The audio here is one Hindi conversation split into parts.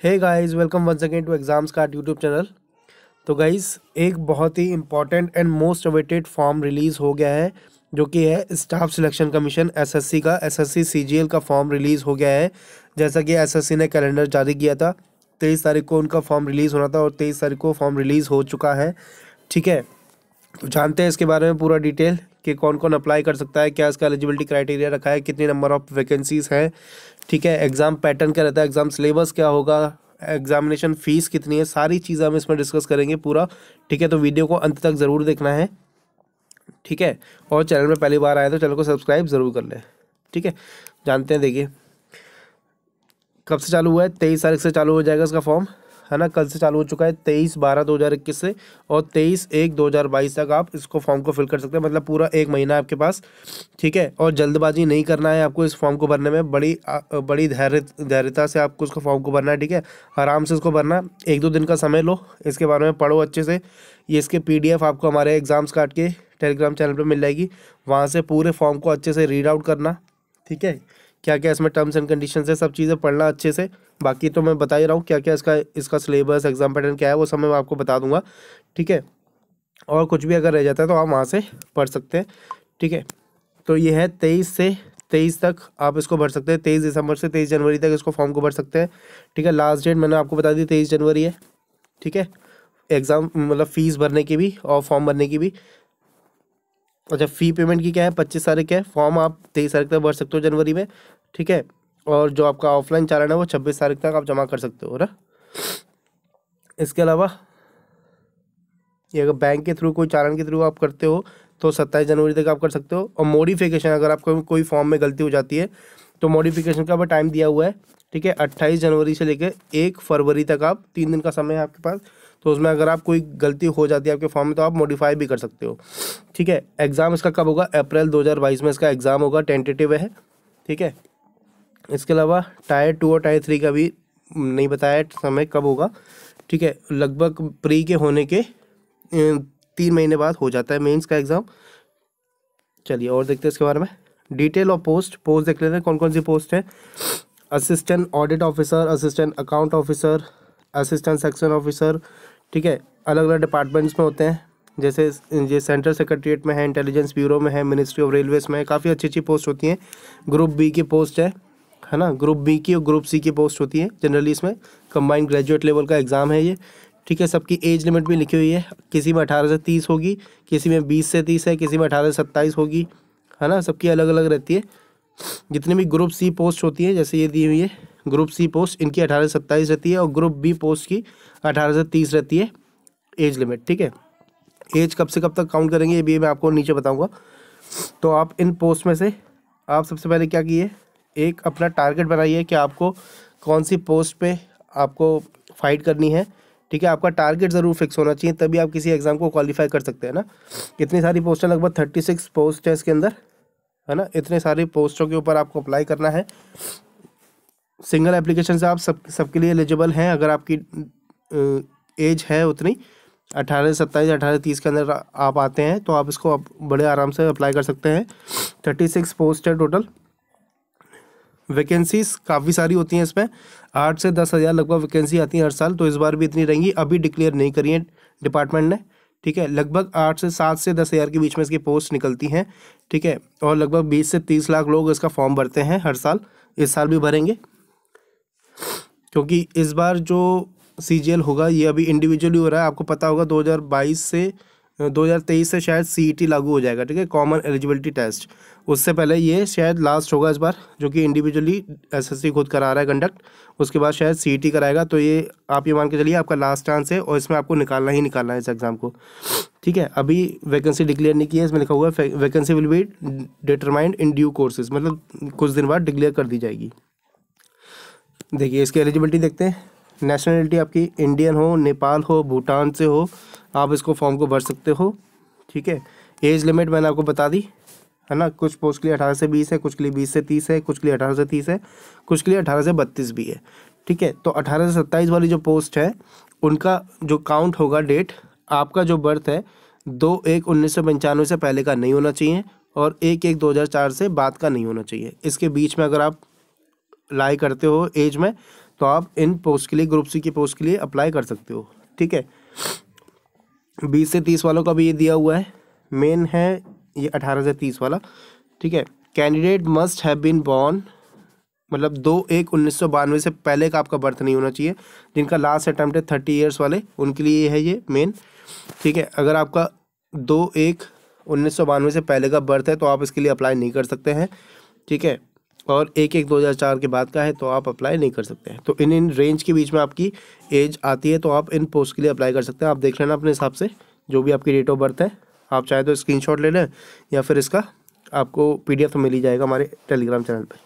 Hey guys, welcome once again to exams card YouTube channel. तो गाइस, एक बहुत ही important and most awaited form release हो गया है, जो कि है स्टाफ सिलेक्शन कमीशन एसएससी का। एसएससी सीजीएल का फॉर्म रिलीज़ हो गया है। जैसा कि एसएससी ने कैलेंडर जारी किया था, 23 तारीख को उनका फॉर्म रिलीज़ होना था और 23 तारीख को फॉर्म रिलीज़ हो चुका है। ठीक है, तो जानते हैं इसके बारे में पूरा डिटेल कि कौन कौन अप्लाई कर सकता है, क्या इसका एलिजिबिलिटी क्राइटेरिया रखा है, कितनी नंबर ऑफ वैकेंसीज़ हैं। ठीक है, एग्ज़ाम पैटर्न क्या रहता है, एग्ज़ाम सिलेबस क्या होगा, एग्जामिनेशन फ़ीस कितनी है, सारी चीज़ें हम इसमें डिस्कस करेंगे पूरा। ठीक है, तो वीडियो को अंत तक ज़रूर देखना है। ठीक है, और चैनल में पहली बार आए तो चैनल को सब्सक्राइब ज़रूर कर लें। ठीक है, जानते हैं। देखिए, कब से चालू हुआ है? 23 तारीख से चालू हो जाएगा इसका फॉर्म, है ना। कल से चालू हो चुका है 23/12/2021 से, और 23/1/2022 तक आप इसको फॉर्म को फिल कर सकते हैं। मतलब पूरा एक महीना है आपके पास। ठीक है, और जल्दबाजी नहीं करना है आपको इस फॉर्म को भरने में। बड़ी धैर्यता से आपको इसको फॉर्म को भरना है। ठीक है, आराम से इसको भरना। 1-2 दिन का समय लो, इसके बारे में पढ़ो अच्छे से। ये इसके PDF आपको हमारे एग्जाम्स कार्ड के टेलीग्राम चैनल पर मिल जाएगी। वहाँ से पूरे फॉर्म को अच्छे से रीड आउट करना। ठीक है, क्या क्या इसमें टर्म्स एंड कंडीशंस है, सब चीज़ें पढ़ना अच्छे से। बाकी तो मैं बता ही रहा हूँ क्या क्या इसका सिलेबस, एग्जाम पैटर्न क्या है, वो सब मैं आपको बता दूंगा। ठीक है, और कुछ भी अगर रह जाता है तो आप वहाँ से पढ़ सकते हैं। ठीक है, तो ये है 23 से 23 तक आप इसको भर सकते हैं। 23 दिसंबर से 23 जनवरी तक इसको फॉर्म को भर सकते हैं। ठीक है, लास्ट डेट मैंने आपको बता दी 23 जनवरी है। ठीक है, एग्ज़ाम मतलब फ़ीस भरने की भी और फॉर्म भरने की भी। अच्छा, फ़ी पेमेंट की क्या है? 25 तारीख है। फॉर्म आप 23 तारीख तक भर सकते हो जनवरी में। ठीक है, और जो आपका ऑफलाइन चालान है वो 26 तारीख तक आप जमा कर सकते हो ना। इसके अलावा ये अगर बैंक के थ्रू, कोई चालान के थ्रू आप करते हो तो 27 जनवरी तक आप कर सकते हो। और मॉडिफिकेशन, अगर आपको कोई फॉर्म में गलती हो जाती है तो मॉडिफिकेशन का भी टाइम दिया हुआ है। ठीक है, 28 जनवरी से लेकर 1 फरवरी तक आप 3 दिन का समय है आपके पास। तो उसमें अगर आप कोई गलती हो जाती है आपके फॉर्म में तो आप मॉडिफाई भी कर सकते हो। ठीक है, एग्ज़ाम इसका कब होगा? अप्रैल 2022 में इसका एग्ज़ाम होगा, टेंटेटिव है। ठीक है, इसके अलावा टायर 2 और टायर 3 का भी नहीं बताया समय कब होगा। ठीक है, लगभग प्री के होने के 3 महीने बाद हो जाता है मेंस का एग्ज़ाम। चलिए और देखते हैं इसके बारे में डिटेल। और पोस्ट देख लेते हैं कौन कौन सी पोस्ट है। Assistant audit officer, assistant account officer, assistant section officer. ठीक है, अलग अलग डिपार्टमेंट्स में होते हैं। जैसे ये सेंट्रल सेक्रेटरीट में है, इंटेलिजेंस ब्यूरो में है, मिनिस्ट्री ऑफ रेलवेज में है। काफ़ी अच्छी अच्छी पोस्ट होती हैं। ग्रुप बी की पोस्ट है ना। ग्रुप बी की और ग्रुप सी की पोस्ट होती है जनरली। इसमें कंबाइंड ग्रेजुएट लेवल का एग्ज़ाम है ये। ठीक है, सबकी एज लिमिट भी लिखी हुई है। किसी में 18 से 30 होगी, किसी में 20 से 30 है, किसी में 18 से 27 होगी, है ना। सबकी अलग अलग रहती है। जितनी भी ग्रुप सी पोस्ट होती है, जैसे ये दी हुई है ग्रुप सी पोस्ट, इनकी 18 से 27 रहती है। और ग्रुप बी पोस्ट की 18 से 30 रहती है एज लिमिट। ठीक है, एज कब से कब तक काउंट करेंगे ये भी मैं आपको नीचे बताऊँगा। तो आप इन पोस्ट में से आप सबसे पहले क्या कीजिए, एक अपना टारगेट बनाइए कि आपको कौन सी पोस्ट पे आपको फाइट करनी है। ठीक है, आपका टारगेट ज़रूर फिक्स होना चाहिए, तभी आप किसी एग्ज़ाम को क्वालिफाई कर सकते हैं ना। इतनी सारी पोस्टें, लगभग 36 पोस्ट है इसके अंदर, है ना। इतने सारी पोस्टों के ऊपर आपको अप्लाई करना है। सिंगल एप्लीकेशन से आप सबके लिए एलिजिबल हैं। अगर आपकी एज है उतनी 18 से 27, 18 से 30 के अंदर आप आते हैं तो आप इसको बड़े आराम से अप्लाई कर सकते हैं। 36 पोस्ट है टोटल। वैकेंसीज काफ़ी सारी होती हैं इसमें, 8 से 10 हज़ार लगभग वैकेंसी आती है हर साल। तो इस बार भी इतनी रहेंगी, अभी डिक्लेयर नहीं करी है डिपार्टमेंट ने। ठीक है, लगभग 8 से 7 से 10 हज़ार के बीच में इसकी पोस्ट निकलती हैं। ठीक है, और लगभग 20 से 30 लाख लोग इसका फॉर्म भरते हैं हर साल। इस साल भी भरेंगे, क्योंकि इस बार जो CGL होगा ये अभी इंडिविजुअली हो रहा है। आपको पता होगा 2023 से शायद CET लागू हो जाएगा। ठीक है, कॉमन एलिजिबिलिटी टेस्ट। उससे पहले ये शायद लास्ट होगा इस बार, जो कि इंडिविजुअली SSC खुद करा रहा है कंडक्ट। उसके बाद शायद CET कराएगा। तो ये आप ये मान के चलिए आपका लास्ट चांस है, और इसमें आपको निकालना ही निकालना है इस एग्ज़ाम को। ठीक है, अभी वैकेंसी डिक्लेयर नहीं की है। इसमें लिखा हुआ है vacancy will be determined in due courses, मतलब कुछ दिन बाद डिक्लेयर कर दी जाएगी। देखिए इसकी एलिजिबिलिटी देखते हैं। नेशनलिटी आपकी इंडियन हो, नेपाल हो, भूटान से हो, आप इसको फॉर्म को भर सकते हो। ठीक है, एज लिमिट मैंने आपको बता दी, है ना। कुछ पोस्ट के लिए 18 से 20 है, कुछ के लिए 20 से 30 है, कुछ के लिए 18 से 30 है, कुछ के लिए 18 से 32 भी है। ठीक है, तो 18 से 27 वाली जो पोस्ट है उनका जो काउंट होगा डेट, आपका जो बर्थ है 2/1/1995 से पहले का नहीं होना चाहिए, और 1/1/2004 से बाद का नहीं होना चाहिए। इसके बीच में अगर आप लाई करते हो एज में तो आप इन पोस्ट के लिए, ग्रुप सी की पोस्ट के लिए अप्लाई कर सकते हो। ठीक है, 20 से 30 वालों का भी ये दिया हुआ है, मेन है ये 18 से 30 वाला। ठीक है, candidate must have been born, मतलब 2/1/1992 से पहले का आपका बर्थ नहीं होना चाहिए। जिनका लास्ट अटैम्प्ट है 30 ईयर्स वाले, उनके लिए है ये मेन। ठीक है, अगर आपका 2/1/1992 से पहले का बर्थ है तो आप इसके लिए अप्लाई नहीं कर सकते हैं। ठीक है, और 1/1/2004 के बाद का है तो आप अप्लाई नहीं कर सकते हैं। तो इन रेंज के बीच में आपकी एज आती है तो आप इन पोस्ट के लिए अप्लाई कर सकते हैं। आप देख लेना अपने हिसाब से, जो भी आपकी डेट ऑफ बर्थ है, आप चाहे तो स्क्रीनशॉट ले लें या फिर इसका आपको PDF तो मिल ही जाएगा हमारे टेलीग्राम चैनल पर।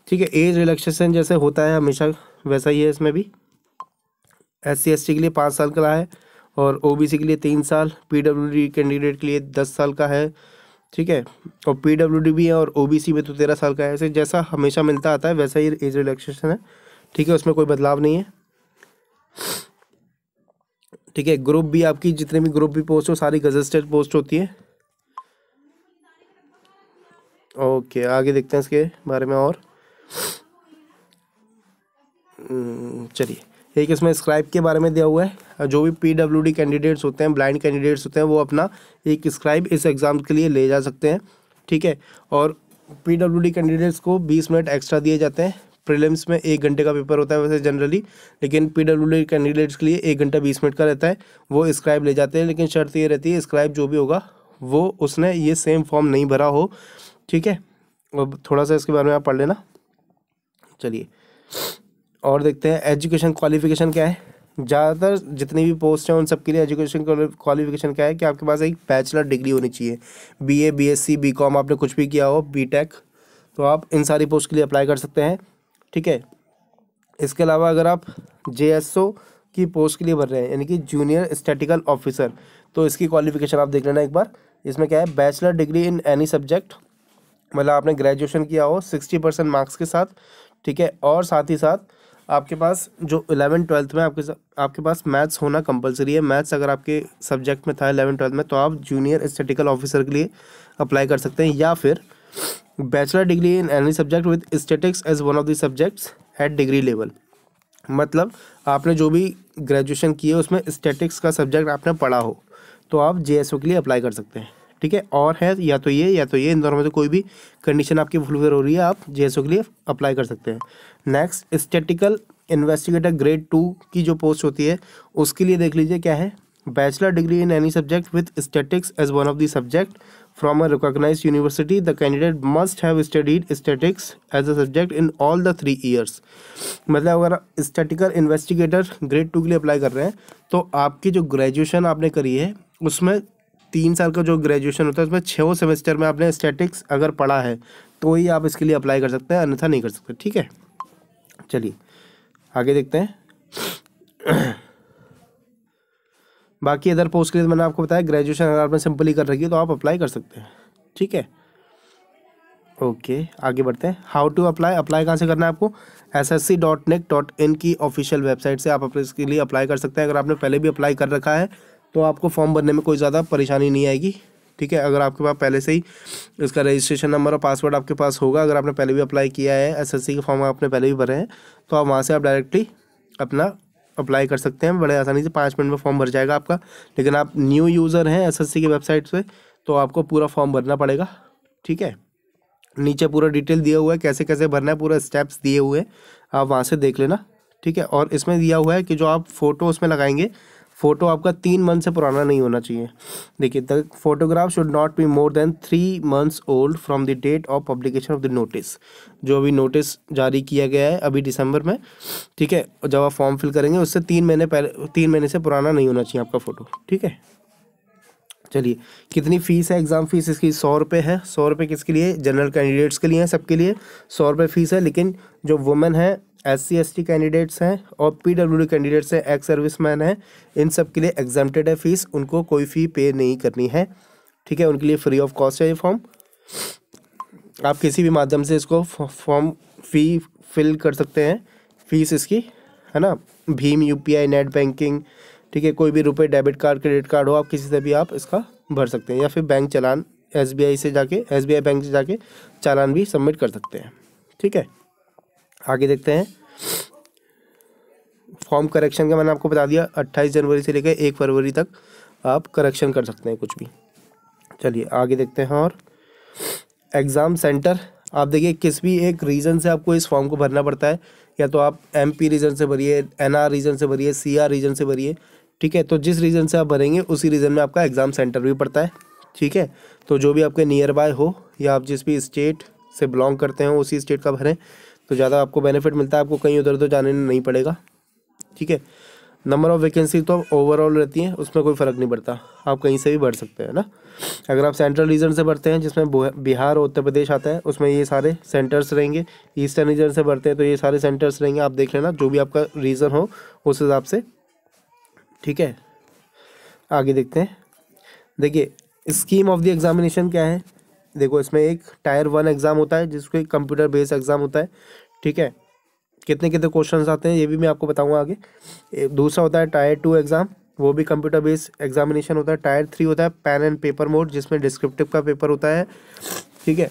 ठीक है, एज रिलैक्सेशन जैसे होता है हमेशा वैसा ही है इसमें भी। SC ST के लिए 5 साल का है और OBC के लिए 3 साल, PWD कैंडिडेट के लिए 10 साल का है। ठीक है, और PWD भी है और OBC में तो 13 साल का है। ऐसे जैसा हमेशा मिलता आता है वैसा ही एज रिलैक्सेशन है। ठीक है, उसमें कोई बदलाव नहीं है। ठीक है, ग्रुप भी आपकी जितने भी ग्रुप भी पोस्ट हो सारी गजेटेड पोस्ट होती है। ओके, आगे देखते हैं इसके बारे में और। चलिए, एक इसमें स्क्राइब के बारे में दिया हुआ है। जो भी PWD कैंडिडेट्स होते हैं, ब्लाइंड कैंडिडेट्स होते हैं, वो अपना एक स्क्राइब इस एग्ज़ाम के लिए ले जा सकते हैं। ठीक है, और PWD कैंडिडेट्स को 20 मिनट एक्स्ट्रा दिए जाते हैं। प्रीलिम्स में 1 घंटे का पेपर होता है वैसे जनरली, लेकिन PWD कैंडिडेट्स के लिए 1 घंटा 20 मिनट का रहता है। वो स्क्राइब ले जाते हैं, लेकिन शर्त ये रहती है स्क्राइब जो भी होगा वो उसने ये सेम फॉर्म नहीं भरा हो। ठीक है, अब थोड़ा सा इसके बारे में आप पढ़ लेना। चलिए और देखते हैं एजुकेशन क्वालिफिकेशन क्या है। ज़्यादातर जितनी भी पोस्ट हैं उन सब के लिए एजुकेशन क्वालिफिकेशन क्या है कि आपके पास एक बैचलर डिग्री होनी चाहिए। BA BSc BCom आपने कुछ भी किया हो, BTech, तो आप इन सारी पोस्ट के लिए अप्लाई कर सकते हैं। ठीक है, इसके अलावा अगर आप JSO की पोस्ट के लिए भर रहे हैं, यानी कि जूनियर स्टैटिकल ऑफिसर, तो इसकी क्वालिफिकेशन आप देख लेना एक बार। इसमें क्या है, bachelor degree in any subject, मतलब आपने ग्रेजुएशन किया हो 60% मार्क्स के साथ। ठीक है, और साथ ही साथ आपके पास जो 11th-12th में आपके पास मैथ्स होना कंपलसरी है। मैथ्स अगर आपके सब्जेक्ट में था 11th-12th में तो आप जूनियर स्टैटिकल ऑफिसर के लिए अप्लाई कर सकते हैं, या फिर bachelor degree in any subject with statics as one of the subjects at degree level. मतलब आपने जो भी ग्रेजुएशन की है उसमें स्टैटिक्स का सब्जेक्ट आपने पढ़ा हो तो आप JSO के लिए अप्लाई कर सकते हैं। ठीक है, और है या तो ये इन दोनों में से कोई भी कंडीशन आपकी फुलफिल हो रही है, आप JSO के लिए अप्लाई कर सकते हैं। नेक्स्ट, स्टैटिकल इन्वेस्टिगेटर ग्रेड 2 की जो पोस्ट होती है उसके लिए देख लीजिए क्या है, bachelor degree in any subject with statics as one of the subject from a recognised university. The candidate must have studied statics as a subject in all the 3 years. मतलब अगर स्टैटिकल इन्वेस्टिगेटर ग्रेड 2 के लिए अप्लाई कर रहे हैं तो आपकी जो ग्रेजुएशन आपने करी है उसमें 3 साल का जो ग्रेजुएशन होता है उसमें 6 सेमेस्टर में आपने स्टैटिक्स अगर पढ़ा है तो ही आप इसके लिए अप्लाई कर सकते हैं, अन्यथा नहीं कर सकते। ठीक है, चलिए आगे देखते हैं। बाकी अदर पोस्ट के लिए मैंने आपको बताया ग्रेजुएशन अगर आपने सिंपली कर रखी है तो आप अप्लाई कर सकते हैं। ठीक है, ओके, आगे बढ़ते हैं। हाउ टू अप्लाई कहाँ से करना है आपको, ssc.nic.in की ऑफिशियल वेबसाइट से आप अपने इसके लिए अप्लाई कर सकते हैं। अगर आपने पहले भी अप्लाई कर रखा है तो आपको फॉर्म भरने में कोई ज़्यादा परेशानी नहीं आएगी। ठीक है, अगर आपके पास पहले से ही इसका रजिस्ट्रेशन नंबर और पासवर्ड आपके पास होगा, अगर आपने पहले भी अप्लाई किया है, SSC के फॉर्म आपने पहले भी भरे हैं, तो आप वहाँ से आप डायरेक्टली अपना अप्लाई कर सकते हैं। बड़े आसानी से 5 मिनट में फॉर्म भर जाएगा आपका। लेकिन आप न्यू यूज़र हैं SSC की वेबसाइट से तो आपको पूरा फॉर्म भरना पड़ेगा। ठीक है, नीचे पूरा डिटेल दिया हुआ है कैसे कैसे भरना है, पूरा स्टेप्स दिए हुए हैं, आप वहाँ से देख लेना। ठीक है, और इसमें दिया हुआ है कि जो आप फ़ोटो उसमें लगाएंगे, फ़ोटो आपका 3 मंथ से पुराना नहीं होना चाहिए। देखिए, the photograph should not be more than 3 months old from the date of publication of the notice. जो अभी नोटिस जारी किया गया है अभी दिसंबर में, ठीक है, जब आप फॉर्म फिल करेंगे उससे 3 महीने से पुराना नहीं होना चाहिए आपका फ़ोटो। ठीक है, चलिए, कितनी फ़ीस है, एग्ज़ाम फ़ीस इसकी 100 रुपये है। 100 रुपये किसके लिए, जनरल कैंडिडेट्स के लिए है, सबके लिए 100 रुपये फ़ीस है। लेकिन जो वुमेन है, SC ST कैंडिडेट्स हैं और PWD कैंडिडेट्स हैं, एक्स सर्विसमैन हैं, इन सब के लिए एग्जम्प्टेड है फ़ीस, उनको कोई फ़ी पे नहीं करनी है। ठीक है, उनके लिए फ्री ऑफ कॉस्ट है ये फॉर्म। आप किसी भी माध्यम से इसको फॉर्म फ़ी फिल कर सकते हैं, फ़ीस इसकी, है ना, भीम UPI नेट बैंकिंग। ठीक है, कोई भी रुपए डेबिट कार्ड क्रेडिट कार्ड हो, आप किसी से भी आप इसका भर सकते हैं, या फिर बैंक चालान SBI से जाके, SBI बैंक से जाके चालान भी सबमिट कर सकते हैं। ठीक है, आगे देखते हैं। फॉर्म करेक्शन का मैंने आपको बता दिया, 28 जनवरी से लेकर 1 फरवरी तक आप करेक्शन कर सकते हैं कुछ भी। चलिए आगे देखते हैं। और एग्ज़ाम सेंटर, आप देखिए किस भी एक रीज़न से आपको इस फॉर्म को भरना पड़ता है, या तो आप MP रीजन से भरिए, NR रीजन से भरिए, CR रीजन से भरिए, ठीक है। तो जिस रीजन से आप भरेंगे उसी रीजन में आपका एग्ज़ाम सेंटर भी पड़ता है, ठीक है। तो जो भी आपके नियर बाय हो या आप जिस भी स्टेट से बिलोंग करते हो उसी स्टेट का भरें तो ज़्यादा आपको बेनिफिट मिलता है, आपको कहीं उधर उधर जाने नहीं पड़ेगा, ठीक है। नंबर ऑफ़ वैकेंसी तो ओवरऑल रहती है, उसमें कोई फ़र्क नहीं पड़ता, आप कहीं से भी भर सकते हैं ना। अगर आप सेंट्रल रीजन से भरते हैं जिसमें बिहार और उत्तर प्रदेश आता है, उसमें ये सारे सेंटर्स रहेंगे। ईस्टर्न रीजन से भरते हैं तो ये सारे सेंटर्स रहेंगे, आप देख लेना जो भी आपका रीजन हो उस हिसाब से, ठीक है। आगे देखते हैं। देखिए स्कीम ऑफ द एग्जामिनेशन क्या है, देखो इसमें एक टायर 1 एग्ज़ाम होता है जिसको कंप्यूटर बेस्ड एग्ज़ाम होता है, ठीक है। कितने कितने क्वेश्चंस आते हैं ये भी मैं आपको बताऊंगा आगे। दूसरा होता है टायर 2 एग्ज़ाम, वो भी कंप्यूटर बेस्ड एग्जामिनेशन होता है। टायर 3 होता है पेन एंड पेपर मोड जिसमें डिस्क्रिप्टिव का पेपर होता है, ठीक है।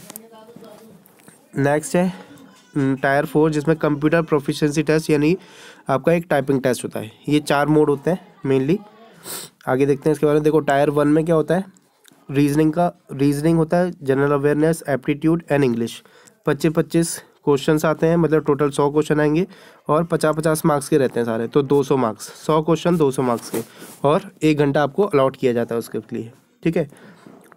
नेक्स्ट है टायर 4 जिसमें कंप्यूटर प्रोफिशिएंसी टेस्ट यानी आपका एक टाइपिंग टेस्ट होता है। ये 4 मोड होते हैं मेनली। आगे देखते हैं इसके बारे में। देखो टायर 1 में क्या होता है, रीजनिंग होता है, general awareness, aptitude and English. 25-25 questions आते हैं, मतलब टोटल 100 क्वेश्चन आएंगे और 50-50 मार्क्स के रहते हैं सारे, तो 200 मार्क्स, 100 क्वेश्चन 200 मार्क्स के, और 1 घंटा आपको अलॉट किया जाता है उसके लिए, ठीक है।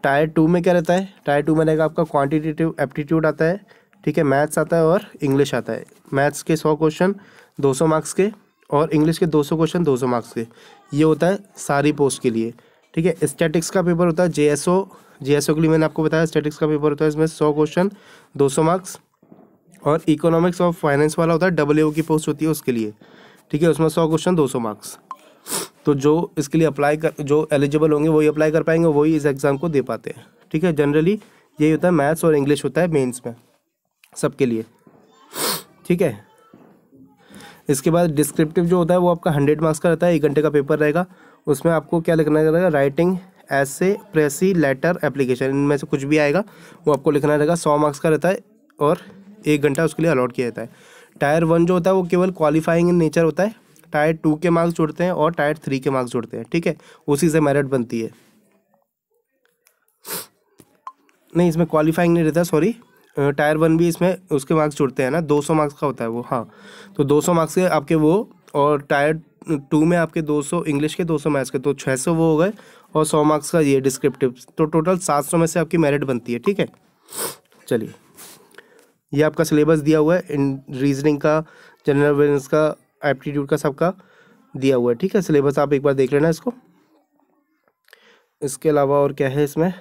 टायर 2 में क्या रहता है, टायर 2 में रहेगा आपका क्वांटिटेटिव एप्टीट्यूड आता है, ठीक है, मैथ्स आता है और इंग्लिश आता है। मैथ्स के 100 क्वेश्चन 200 मार्क्स के और इंग्लिश के 200 क्वेश्चन 200 मार्क्स के, ये होता है सारी पोस्ट के लिए, ठीक है। स्टैटिक्स का पेपर होता है JSO के लिए मैंने आपको बताया, स्टैटिक्स का पेपर होता है, इसमें 100 क्वेश्चन 200 मार्क्स। और इकोनॉमिक्स और फाइनेंस वाला होता है, AO की पोस्ट होती है उसके लिए, ठीक है, उसमें 100 क्वेश्चन 200 मार्क्स। तो जो इसके लिए जो एलिजिबल होंगे वही अप्लाई कर पाएंगे, वही इस एग्ज़ाम को दे पाते हैं, ठीक है। जनरली यही होता है, मैथ्स और इंग्लिश होता है मेंस में सबके लिए, ठीक है। इसके बाद डिस्क्रिप्टिव जो होता है वो आपका 100 मार्क्स का रहता है, 1 घंटे का पेपर रहेगा। उसमें आपको क्या लिखना रहेगा, राइटिंग, ऐसे, प्रेसी, लेटर, एप्लीकेशन, इनमें से कुछ भी आएगा वो आपको लिखना रहेगा। 100 मार्क्स का रहता है और 1 घंटा उसके लिए अलॉट किया जाता है। टायर 1 जो होता है वो केवल क्वालिफाइंग इन नेचर होता है, टायर 2 के मार्क्स जुड़ते हैं और टायर 3 के मार्क्स जुड़ते हैं, ठीक है, उसी से मेरिट बनती है। नहीं, इसमें क्वालिफाइंग नहीं रहता, सॉरी, टायर 1 भी इसमें उसके मार्क्स जुड़ते हैं ना, 200 मार्क्स का होता है वो, हाँ। तो 200 मार्क्स के आपके वो, और टायर 2 में आपके 200 इंग्लिश के, 200 मैथ्स के, तो 600 वो हो गए, और 100 मार्क्स का ये डिस्क्रिप्टिव, तो टोटल 700 में से आपकी मेरिट बनती है, ठीक है। चलिए ये आपका सिलेबस दिया हुआ है, इन रीजनिंग का, जनरल अवेयरनेस का, एप्टीट्यूड का, सबका दिया हुआ है, ठीक है। सिलेबस आप एक बार देख लेना इसको। इसके अलावा और क्या है इसमें,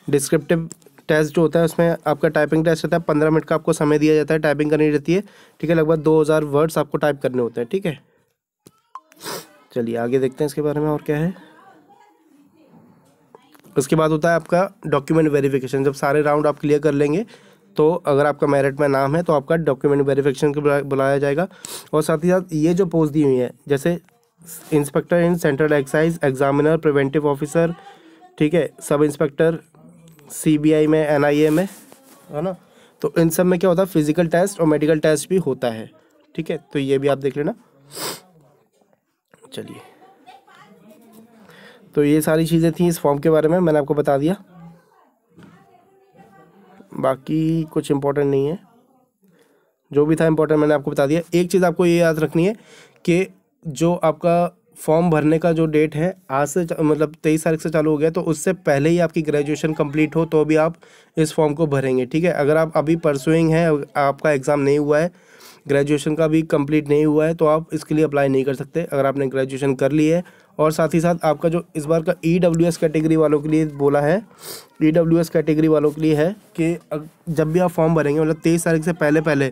डिस्क्रिप्टिव टेस्ट जो होता है उसमें आपका टाइपिंग टेस्ट रहता है, 15 मिनट का आपको समय दिया जाता है, टाइपिंग करनी रहती है, ठीक है। लगभग 2000 वर्ड्स आपको टाइप करने होते हैं, ठीक है। चलिए आगे देखते हैं इसके बारे में और क्या है। उसके बाद होता है आपका डॉक्यूमेंट वेरिफिकेशन। जब सारे राउंड आप क्लियर कर लेंगे तो अगर आपका मेरिट में नाम है तो आपका डॉक्यूमेंट वेरिफिकेशन के बुलाया जाएगा। और साथ ही साथ ये जो पोस्ट दी हुई है, जैसे inspector in central excise, examiner, preventive officer, ठीक है, सब इंस्पेक्टर CBI में, NIA में, है ना, तो इन सब में क्या होता है, फिजिकल टेस्ट और मेडिकल टेस्ट भी होता है, ठीक है। तो ये भी आप देख लेना। चलिए, तो ये सारी चीज़ें थी इस फॉर्म के बारे में, मैंने आपको बता दिया, बाकी कुछ इम्पोर्टेंट नहीं है, जो भी था इम्पोर्टेंट मैंने आपको बता दिया। एक चीज़ आपको ये याद रखनी है कि जो आपका फॉर्म भरने का जो डेट है आज से, मतलब 23 तारीख से चालू हो गया, तो उससे पहले ही आपकी ग्रेजुएशन कंप्लीट हो तो भी आप इस फॉर्म को भरेंगे, ठीक है। अगर आप अभी परसुइंग है, आपका एग्ज़ाम नहीं हुआ है, ग्रेजुएशन का भी कंप्लीट नहीं हुआ है, तो आप इसके लिए अप्लाई नहीं कर सकते। अगर आपने ग्रेजुएशन कर ली है, और साथ ही साथ आपका जो इस बार का EWS कैटेगरी वालों के लिए बोला है, EWS कैटेगरी वालों के लिए है कि जब भी आप फॉर्म भरेंगे, मतलब 23 तारीख से पहले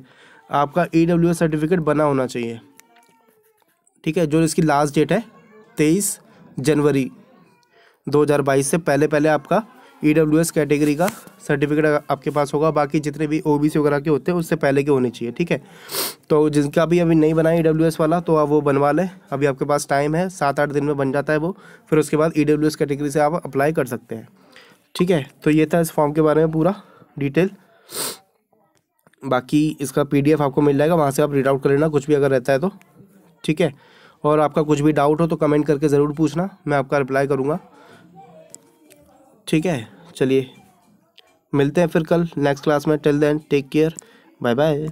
आपका EWS सर्टिफिकेट बना होना चाहिए, ठीक है। जो इसकी लास्ट डेट है 23 जनवरी 2022 से पहले आपका EWS कैटेगरी का सर्टिफिकेट आपके पास होगा। बाकी जितने भी OBC वगैरह के होते हैं उससे पहले के होने चाहिए, ठीक है। तो जिनका भी अभी नहीं बना है EWS वाला, तो आप वो बनवा लें, अभी आपके पास टाइम है, 7-8 दिन में बन जाता है वो। फिर उसके बाद EWS कैटेगरी से आप अप्लाई कर सकते हैं, ठीक है। तो ये था इस फॉर्म के बारे में पूरा डिटेल। बाकी इसका PDF आपको मिल जाएगा, वहाँ से आप रीड आउट कर लेना कुछ भी अगर रहता है तो, ठीक है। और आपका कुछ भी डाउट हो तो कमेंट करके ज़रूर पूछना, मैं आपका रिप्लाई करूँगा। ठीक है, चलिए मिलते हैं फिर कल नेक्स्ट क्लास में। Till then take care, bye bye.